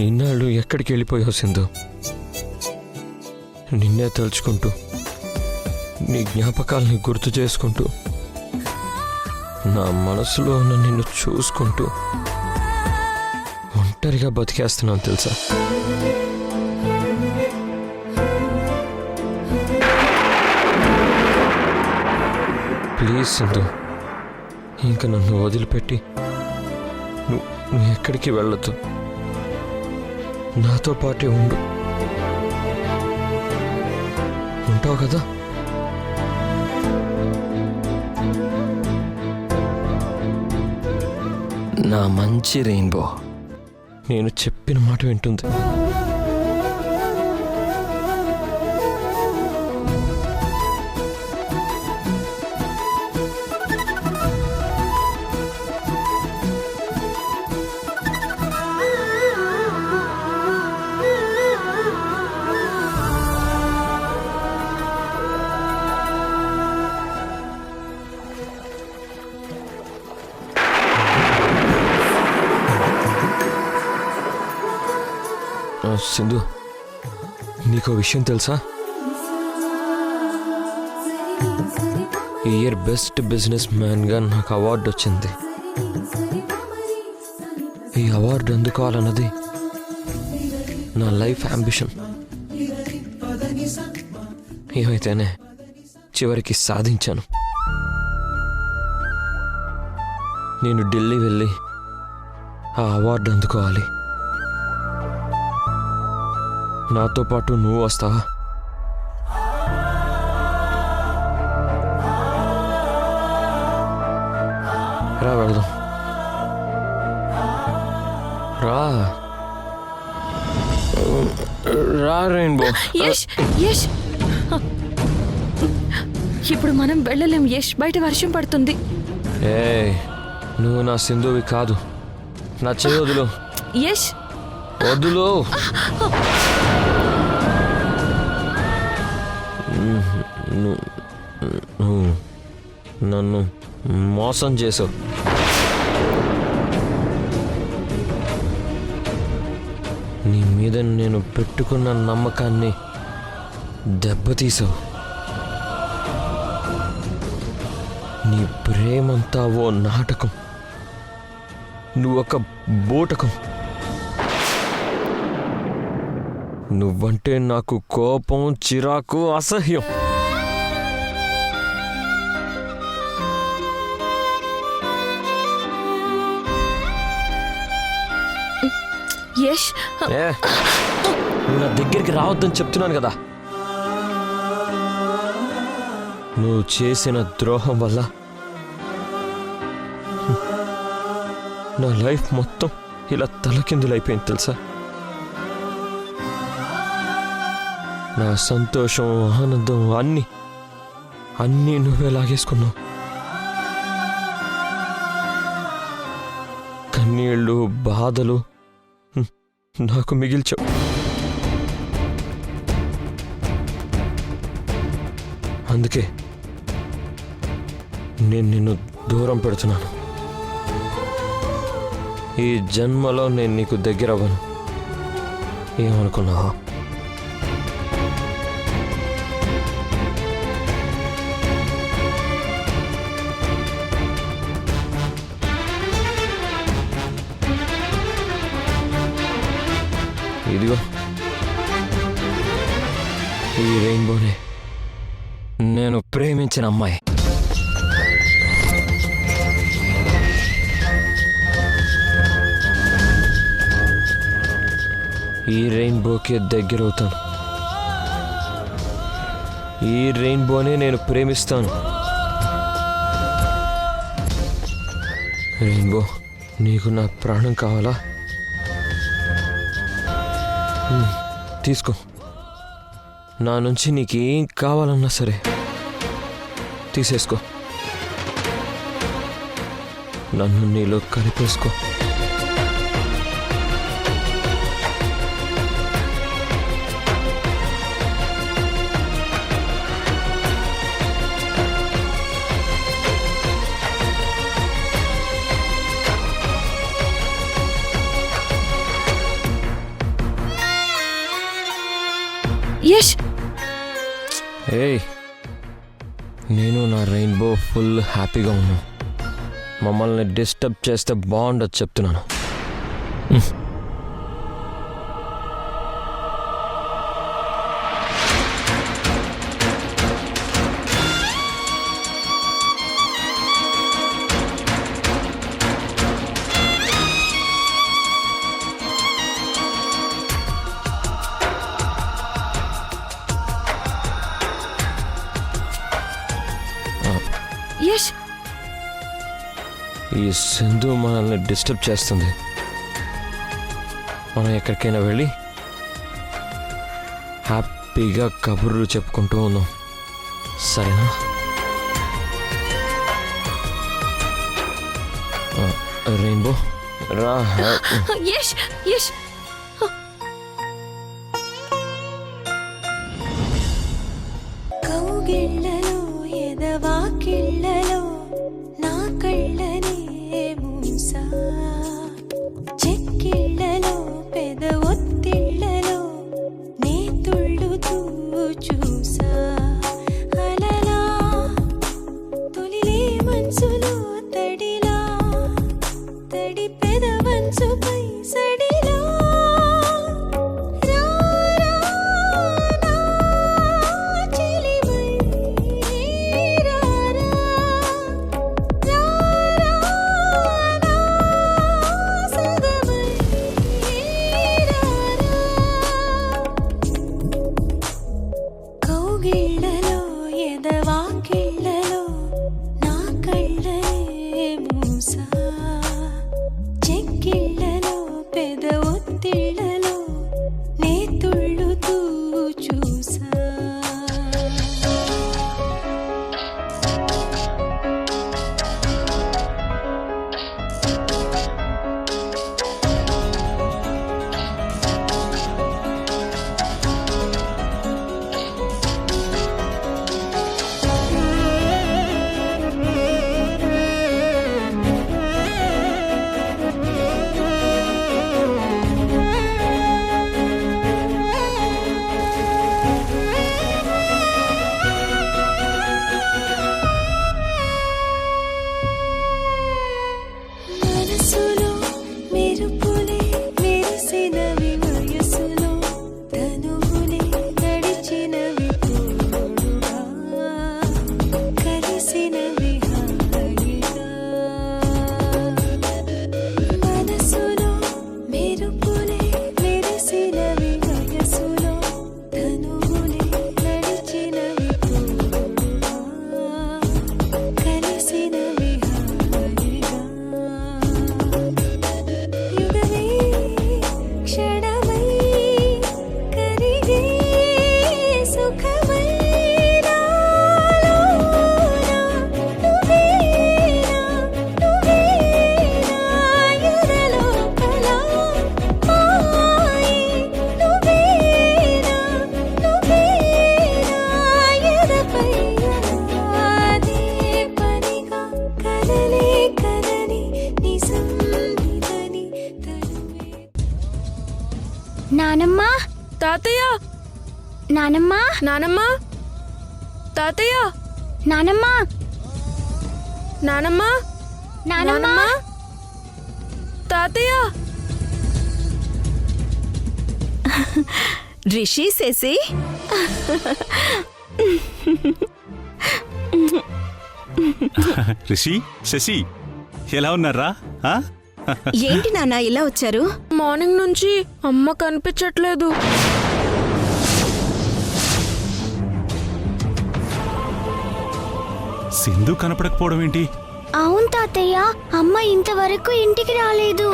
ఈనాళ్ళు ఎక్కడికి వెళ్ళిపోయావు సింధు? నిన్నే తలుచుకుంటూ నీ జ్ఞాపకాలని గుర్తు చేసుకుంటూ నా మనసులో ఉన్న నిన్ను చూసుకుంటూ ఒంటరిగా బతికేస్తున్నాను తెలుసా? ప్లీజ్ సింధు, ఇంకా నన్ను వదిలిపెట్టి నువ్వు ఎక్కడికి వెళ్ళొద్దు. నాతో పాటే ఉండు. ఉంటావు కదా? నా మంచి రెయిన్బో నేను చెప్పిన మాట వింటుంది. సింధు, నీకో విషయం తెలుసా? ఈ ఇయర్ బెస్ట్ బిజినెస్ మ్యాన్గా నాకు అవార్డు వచ్చింది. ఈ అవార్డు అందుకోవాలన్నది నా లైఫ్ అంబిషన్. ఏమైతేనే చివరికి సాధించాను. నేను ఢిల్లీ వెళ్ళి ఆ అవార్డు అందుకోవాలి. నాతో పాటు నువ్వు వస్తావా? రా వెళ్దాం. రా రా రెయిన్బో. యష్ యష్, ఇప్పుడు మనం వెళ్ళలేం యష్, బయట వర్షం పడుతుంది. నువ్వు నా సింధువి కాదు. నా చెయ్యి వదులు. యష్ వదులు. నన్ను మోసం చేసావు. నీ మీద నేను పెట్టుకున్న నమ్మకాన్ని దెబ్బతీసావు. నీ ప్రేమంతా ఓ నాటకం. నువ్వొక బూటకం. నువ్వంటే నాకు కోపం, చిరాకు, అసహ్యం. యష్, నువ్వు నా దగ్గరికి రావద్దని చెప్తున్నాను కదా. నువ్వు చేసిన ద్రోహం వల్ల నా లైఫ్ మొత్తం ఇలా తలకిందులైపోయింది తెలుసా? నా సంతోషం, ఆనందం అన్నీ నువ్వే లాగేసుకున్నావు. కన్నీళ్ళు, బాధలు నాకు మిగిల్చావు. అందుకే నేను నిన్ను దూరం పెడుతున్నాను. ఈ జన్మలో నేను నీకు దగ్గర అవ్వను. ఏమనుకున్నావా? ఇదిగో ఈ రెయిన్బోనే నేను ప్రేమించిన అమ్మాయి. ఈ రెయిన్బోకి దగ్గరవుతాను. ఈ రెయిన్బోనే నేను ప్రేమిస్తాను. రెయిన్బో, నీకు నా ప్రాణం కావాలా? తీసుకో. నా నుంచి నీకేం కావాలన్నా సరే తీసేసుకో. నన్ను నీలో కలిపేసుకో. యష్ ఏయ్, నేను నా రెయిన్బో ఫుల్ హ్యాపీగా ఉన్నా. మమ్మల్ని డిస్టర్బ్ చేస్తే బాగుండదు చెప్తున్నాను. యష్ ఈ సింధు మనల్ని డిస్టర్బ్ చేస్తుంది. మనం ఎక్కడికైనా వెళ్ళి హ్యాపీగా కబుర్లు చెప్పుకుంటూ ఉన్నాం, సరేనా? రెయిన్బో రా. యష్ యష్ కౌగిళ్ళలో ఎదవాకిళ్ళలో నా కళ్ళనే మూసా, చెక్కిళ్ళలో పెద ఒత్తిళ్ళలో నే తుళ్ళుతూ చూసా. అలలా తొలిలే మనసులో తడిలా, తడి పెద వంచుపై సడిలా. కౌగిళ్ళలో ఎదవాకిళ్ళలో నా కళ్ళనే మూసా, చెక్కిళ్ళలో పెద ఒత్తిళ్ళలో నే తుళ్ళుతూ చూసా. మనసులో మెరుపులే మెరిసినవి, వయసులో తనువులే నడిచినవి, తోడుగా కలిసినవి హాయిగా. మనసులో మెరుపులే మెరిసినవి, వయసులో తనువులే నడిచినవి, తోడుగా కలిసినవి హాయిగా. యుగమే క్షణమై కరిగే సుఖమై నాలోనా, నువ్వేనా నువ్వేనా ఎదలోపల మాయే. నువ్వేనా నువ్వేనా ఎదపై అదే పనిగా కలలే కలని నిజం ఇదని తనువే. నానమ్మ తాతయ్య నానమ్మ నానమ్మ తాతయ్య నానమ్మ నానమ్మ నానమ్మ తాతయ్య రిషి శశి రిషి, శశి ఎలా ఉన్నారా? ఏంటి నాన్న ఇలా వచ్చారు? మార్నింగ్ నుంచి అమ్మ కనిపించట్లేదు. సింధు కనపడకపోవడం ఏంటి? అవును తాతయ్య, అమ్మ ఇంతవరకు ఇంటికి రాలేదు.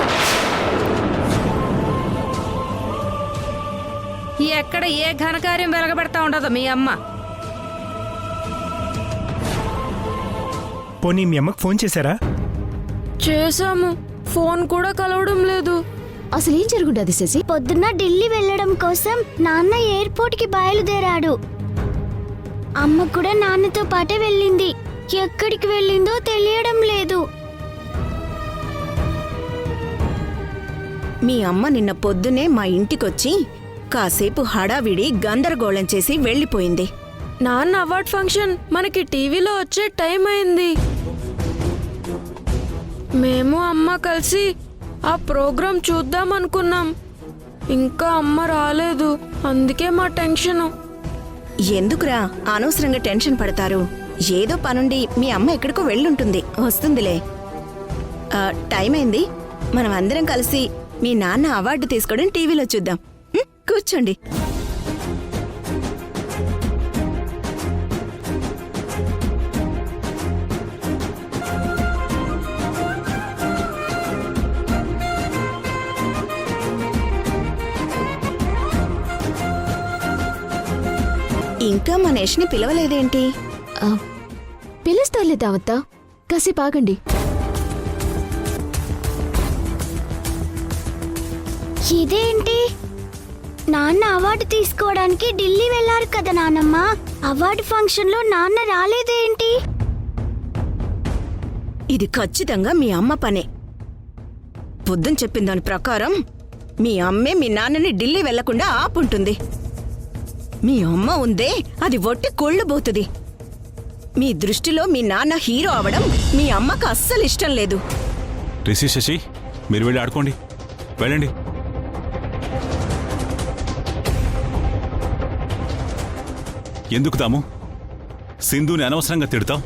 ఎక్కడ ఏ ఘనకార్యం వెలగబెడతా ఉండదు మీ అమ్మ. పోనీ మీ అమ్మకు ఫోన్ చేశారా? చేశాము, ఫోన్ కూడా కలవడం లేదు. అసలేం జరుగుండదు శశి? పొద్దున్న ఢిల్లీ వెళ్ళడం కోసం నాన్న ఎయిర్పోర్ట్ కి బయలుదేరాడు. అమ్మ కూడా నాన్నతో పాటే వెళ్ళింది. ఎక్కడికి వెళ్ళిందో తెలియడం లేదు. మీ అమ్మ నిన్న పొద్దునే మా ఇంటికొచ్చి కాసేపు హడావిడి గందరగోళం చేసి వెళ్ళిపోయింది. నాన్న అవార్డ్ ఫంక్షన్ మనకి టీవీలో వచ్చే టైం అయింది. మేము అమ్మ కలిసి ఆ ప్రోగ్రాం చూద్దాం అనుకున్నాం. ఇంకా అమ్మ రాలేదు. అందుకే మా టెన్షను. ఎందుకురా అనవసరంగా టెన్షన్ పడతారు? ఏదో పనుండి మీ అమ్మ ఎక్కడికో వెళ్ళుంటుంది, వస్తుందిలే. టైం అయింది, మనం అందరం కలిసి మీ నాన్న అవార్డు తీసుకోవడం టీవీలో చూద్దాం. కూర్చోండి. ఇంకా మన యష్ని పిలవలేదేంటి? పిలుస్తాలే దావత్తా, కాసేపు ఆగండి. ఇదేంటి? నాన్న అవార్డు తీసుకోవడానికి ఢిల్లీ వెళ్ళారు కదా నానమ్మ. అవార్డు ఫంక్షన్ లో నాన్న రాలేదేంటి? ఇది ఖచ్చితంగా మీ అమ్మ పనే. పొద్దున చెప్పిన దాని ప్రకారం మీ అమ్మే మీ నాన్నని ఢిల్లీ వెళ్లకుండా ఆపుంటుంది. మీ అమ్మ ఉందే, అది ఒట్టి కొళ్ళుబోతుంది. మీ దృష్టిలో మీ నాన్న హీరో అవడం మీ అమ్మకు అస్సలు ఇష్టం లేదు. రిషి, శశి, మీరు వెళ్ళి ఆడుకోండి, వెళ్ళండి. ఎందుకు తాము సింధుని అనవసరంగా తిడతావు?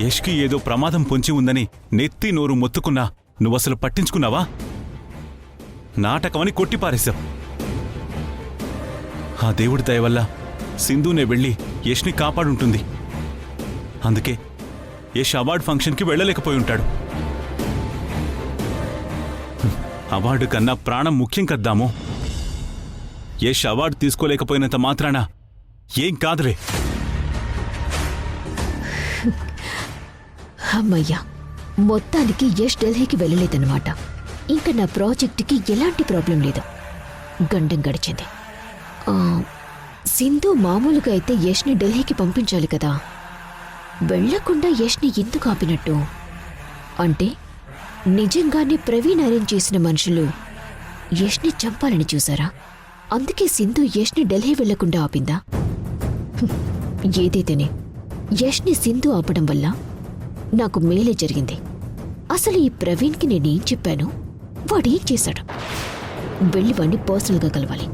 యష్కి ఏదో ప్రమాదం పొంచి ఉందని నెత్తి నోరు మొత్తుకున్నా నువ్వసలు పట్టించుకున్నావా? నాటకమని కొట్టిపారేశావు. ఆ దేవుడి దయ వల్ల సింధునే వెళ్ళి యష్ని కాపాడుంటుంది. అందుకే యష్ అవార్డు ఫంక్షన్కి వెళ్ళలేకపోయి ఉంటాడు. అవార్డు కన్నా ప్రాణం ముఖ్యం కద్దాము. యష్ అవార్డు తీసుకోలేకపోయినంత మాత్రాన ఏం కాదులే. అమ్మయ్యా, మొత్తానికి యష్ ఢిల్లీకి వెళ్ళలేదన్నమాట. ఇంకా నా ప్రాజెక్టుకి ఎలాంటి ప్రాబ్లం లేదు. గండం గడిచింది. సింధు మామూలుగా అయితే యష్ని ఢిల్లీకి పంపించాలి కదా. వెళ్లకుండా యష్ని ఎందుకు ఆపినట్టు? అంటే నిజంగానే ప్రవీణ్ అరేంజ్ చేసిన మనుషులు యష్ని చంపాలని చూసారా? అందుకే సింధు యష్ని ఢిల్లీ వెళ్లకుండా ఆపిందా? ఏదైతేనే యష్ని సింధు ఆపడం వల్ల నాకు మేలే జరిగింది. అసలు ఈ ప్రవీణ్కి నేనేం చెప్పాను, వాడేం చేశాడు? వెళ్ళి వాడిని పర్సనల్గా కలవాలి.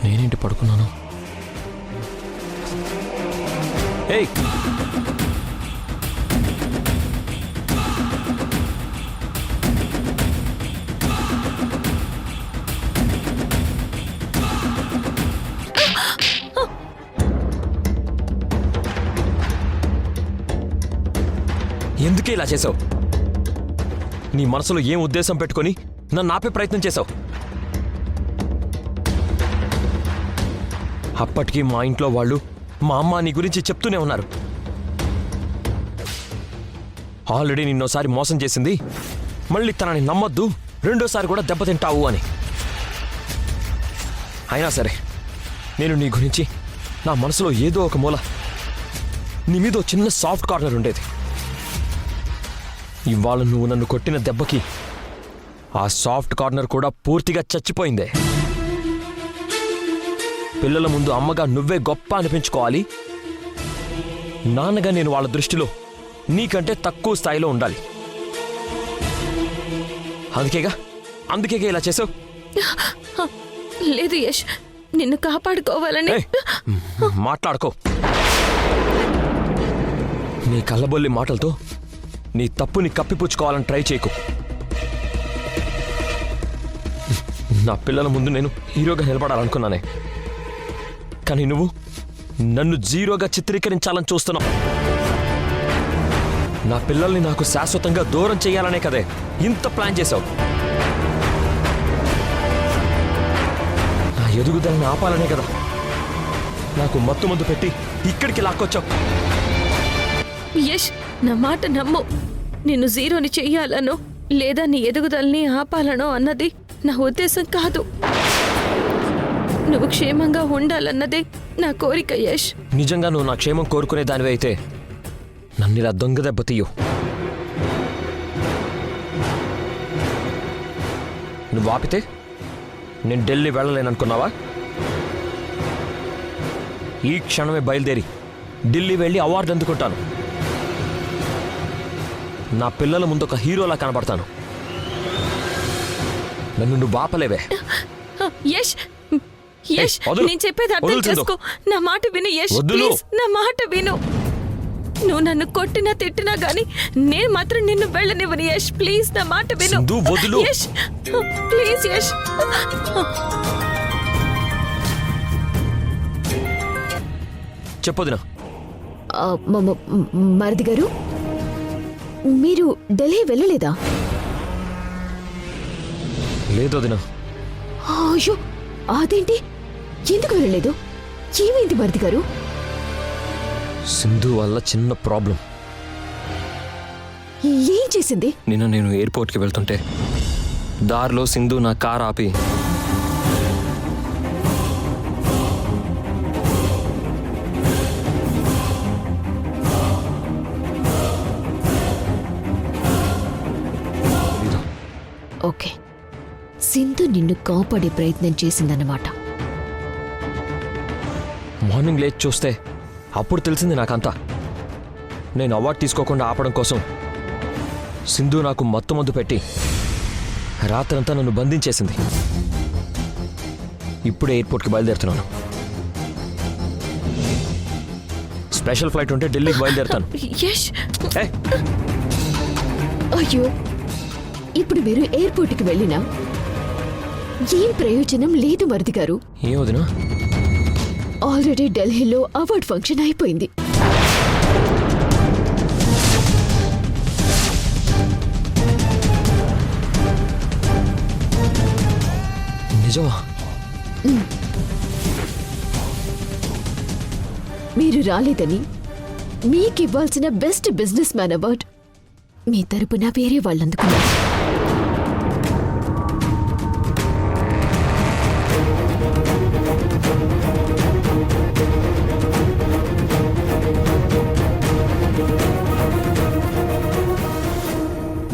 నేనేంటి పడుకున్నాను? ఏయ్, ఎందుకే ఇలా చేసావు? నీ మనసులో ఏం ఉద్దేశం పెట్టుకొని నన్ను ఆపే ప్రయత్నం చేశావు? అప్పటికీ మా ఇంట్లో వాళ్ళు, మా అమ్మ నీ గురించి చెప్తూనే ఉన్నారు. ఆల్రెడీ నిన్నోసారి మోసం చేసింది, మళ్ళీ తనని నమ్మొద్దు, రెండోసారి కూడా దెబ్బతింటావు అని. అయినా సరే నేను నీ గురించి నా మనసులో ఏదో ఒక మూల నీ మీద చిన్న సాఫ్ట్ కార్నర్ ఉండేది. ఇవాళ నువ్వు నన్ను కొట్టిన దెబ్బకి ఆ సాఫ్ట్ కార్నర్ కూడా పూర్తిగా చచ్చిపోయిందే. పిల్లల ముందు అమ్మగా నువ్వే గొప్ప అనిపించుకోవాలి, నాన్నగా నేను వాళ్ళ దృష్టిలో నీకంటే తక్కువ స్థాయిలో ఉండాలి. అందుకేగా ఇలా చేసావు. లేదు యష్, నిన్ను కాపాడుకోవాలని. ఏయ్, మాట్లాడుకో. నీ కళ్ళబొల్లి మాటలతో నీ తప్పుని కప్పిపుచ్చుకోవాలని ట్రై చేయకు. నా పిల్లల ముందు నేను హీరోగా నిలబడాలనుకున్నానే, కానీ నువ్వు నన్ను జీరోగా చిత్రీకరించాలని చూస్తున్నావు. నా పిల్లల్ని నాకు శాశ్వతంగా దూరం చేయాలనే కదే ఇంత ప్లాన్ చేశావు. నా ఎదుగుదలని ఆపాలనే కదా నాకు మత్తు పెట్టి ఇక్కడికి లాక్కొచ్చావు. యష్, నా మాట నమ్ము. నిన్ను జీరోని చెయ్యాలనో లేదా నీ ఎదుగుదలని ఆపాలనో అన్నది నా ఉద్దేశం కాదు. నువ్వు క్షేమంగా ఉండాలన్నదే నా కోరిక యష్. నిజంగా నువ్వు నా క్షేమం కోరుకునే దానివే అయితే నన్ను ఇలా దొంగ దెబ్బతీయు. నువ్వు ఆపితే నేను ఢిల్లీ వెళ్ళలేననుకున్నావా? ఈ క్షణమే బయలుదేరి ఢిల్లీ వెళ్ళి అవార్డు అందుకుంటాను. నా పిల్లల ముందు ఒక హీరోలా కనబడతాను. నన్ను నువ్వు ఆపలేవే. యష్, యష్, వదులు. నేను చెప్పేది అర్థం వదులు చేసుకో. నా మాట విను యష్, వదులు. ప్లీజ్ నా మాట విను. నువ్వు నన్ను కొట్టినా తిట్టినా గానీ నేను మాత్రం నిన్ను వెళ్ళనివ్వను యష్. ప్లీజ్ నా మాట విను. సింధు, వదులు. యష్, ప్లీజ్ యష్. చెప్పొదినా. మరిది గారు, మీరు ఢిల్లీ వెళ్ళలేదా? లేదు వదినా. అయ్యో, అదేంటి, ఎందుకు వెళ్ళలేదు? ఏమైంది మరిది గారు? సింధు వల్ల చిన్న ప్రాబ్లం. ఏం చేసింది? నిన్న నేను ఎయిర్పోర్ట్కి వెళ్తుంటే దారిలో సింధు నా కార్ ఆపి ఓకే, సింధు నిన్ను కాపాడే ప్రయత్నం చేసిందన్నమాట. మార్నింగ్ లేచి చూస్తే అప్పుడు తెలిసింది నాకంతా. నేను అవార్డు తీసుకోకుండా ఆపడం కోసం సింధు నాకు మత్తు పెట్టి రాత్రంతా నన్ను బంధించేసింది. ఇప్పుడే ఎయిర్పోర్ట్కి బయలుదేరుతున్నాను. స్పెషల్ ఫ్లైట్ ఉంటే ఢిల్లీకి బయలుదేరుతాను. యష్, ఏయ్, అయ్యో, ఇప్పుడు మీరు ఎయిర్పోర్ట్కి వెళ్ళినా ఏం ప్రయోజనం లేదు మరిది గారు. ఏం వదినా? ఆల్రెడీ ఢిల్లీలో అవార్డ్ ఫంక్షన్ అయిపోయింది. నిజమా? మీరు రాలేదని మీకివ్వాల్సిన బెస్ట్ బిజినెస్ మ్యాన్ అవార్డ్ మీ తరపున వేరే వాళ్ళందుకున్నారు.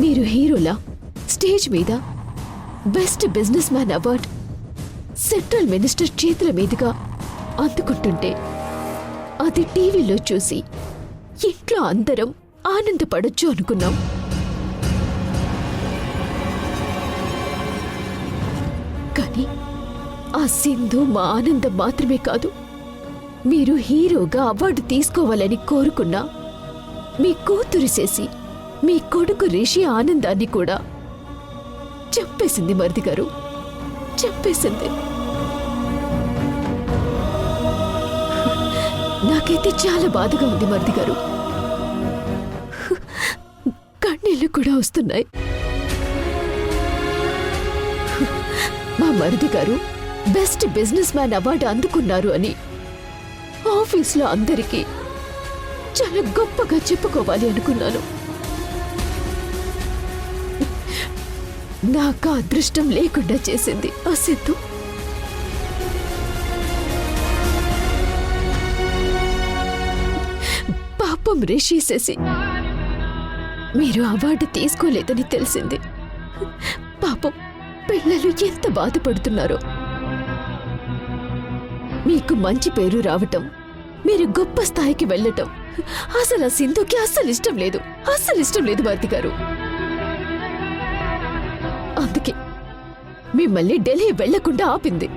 మీరు హీరోలా స్టేజ్ మీద best business man award central minister చేతుల మీదుగా అందుకుంటుంటే అది టీవీలో చూసి ఇంట్లో అందరం ఆనందపడొచ్చు అనుకున్నాం. కానీ ఆ సింధు మా ఆనందం మాత్రమే కాదు, మీరు హీరోగా అవార్డు తీసుకోవాలని కోరుకున్నా మీ కూతురు చేసి మీ కొడుకు రిషి ఆనందాన్ని కూడా చంపేసింది మరిది గారు, చంపేసింది. నాకైతే చాలా బాధగా ఉంది మరిది గారు. కన్నీళ్లు కూడా వస్తున్నాయి. మా మరిది గారు బెస్ట్ బిజినెస్ మ్యాన్ అవార్డు అందుకున్నారు అని ఆఫీస్లో అందరికీ చాలా గొప్పగా చెప్పుకోవాలి అనుకున్నాను. నాకు అదృష్టం లేకుండా చేసింది ఆ సింధు. పాపం రిషి శశి మీరు అవార్డు తీసుకోలేదని తెలిసింది. పాపం పిల్లలు ఎంత బాధపడుతున్నారో. మీకు మంచి పేరు రావటం, మీరు గొప్ప స్థాయికి వెళ్ళటం అసలు ఆ సింధుకి అస్సలు ఇష్టం లేదు. అస్సలు ఇష్టం లేదు భారతి గారు. అందుకే మిమ్మల్ని ఢిల్లీ వెళ్లకుండా ఆపింది.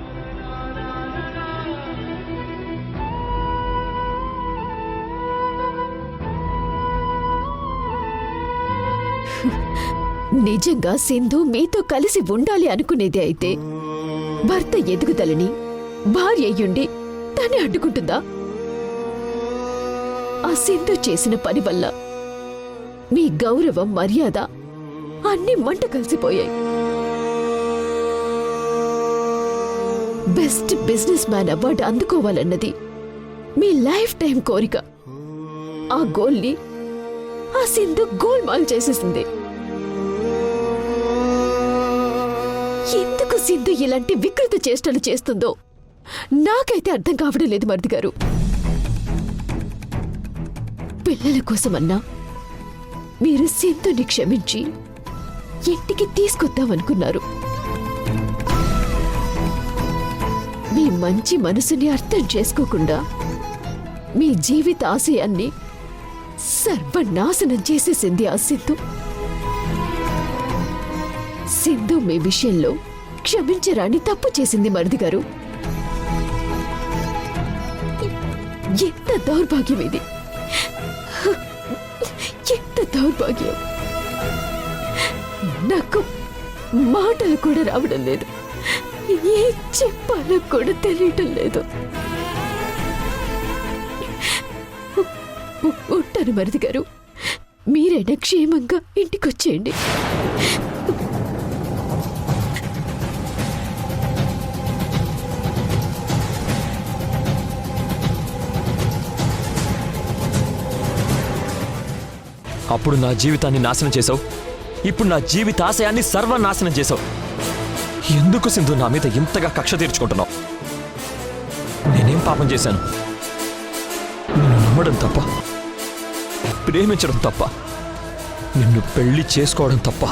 నిజంగా సింధు మీతో కలిసి ఉండాలి అనుకునేది అయితే భర్త ఎదుగుదలని భార్య అయ్యుండి తనే అడ్డుకుంటుందా? ఆ సింధు చేసిన పని వల్ల మీ గౌరవం, మర్యాద అన్నీ మంట కలిసిపోయాయి. బెస్ట్ బిజినెస్ మ్యాన్ అవార్డు అందుకోవాలన్నది మీ లైఫ్ టైం కోరిక. ఆ గోల్ని ఆ సింధు గోల్మాల్ చేసేసింది. ఎందుకు సింధు ఇలాంటి వికృత చేష్టలు చేస్తుందో నాకైతే అర్థం కావడం లేదు మరిది గారు. పిల్లల కోసమన్నా మీరు సింధుని క్షమించి ఇంటికి తీసుకొద్దామనుకున్నారు. మీ మంచి మనసుని అర్థం చేసుకోకుండా మీ జీవిత ఆశయాన్ని సర్వనాశనం చేసేసింది ఆ సింధు. సింధు మీ విషయంలో క్షమించరాని తప్పు చేసింది మరిది గారు. ఎంత దౌర్భాగ్యం ఇది! ఎంత దౌర్భాగ్యం! నాకు మాటలు కూడా రావడం లేదు. ఏం చెప్పాలో కూడా తెలియటం లేదు. ఉంటాను మరిది గారు. మీరైనా క్షేమంగా ఇంటికొచ్చేయండి. అప్పుడు నా జీవితాన్ని నాశనం చేసావు, ఇప్పుడు నా జీవితాశయాన్ని సర్వనాశనం చేసావు. ఎందుకు సింధు నా మీద ఇంతగా కక్ష తీర్చుకుంటున్నావు? నేనేం పాపం చేశాను? నిన్ను నమ్మడం తప్ప, ప్రేమించడం తప్ప, నిన్ను పెళ్లి చేసుకోవడం తప్ప.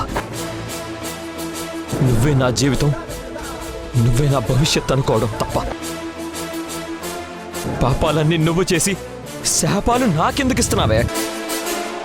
నువ్వే నా జీవితం, నువ్వే నా భవిష్యత్ అనుకోవడం తప్ప. పాపాలన్నీ నువ్వు చేసి శాపాలు నాకెందుకు ఇస్తున్నావే?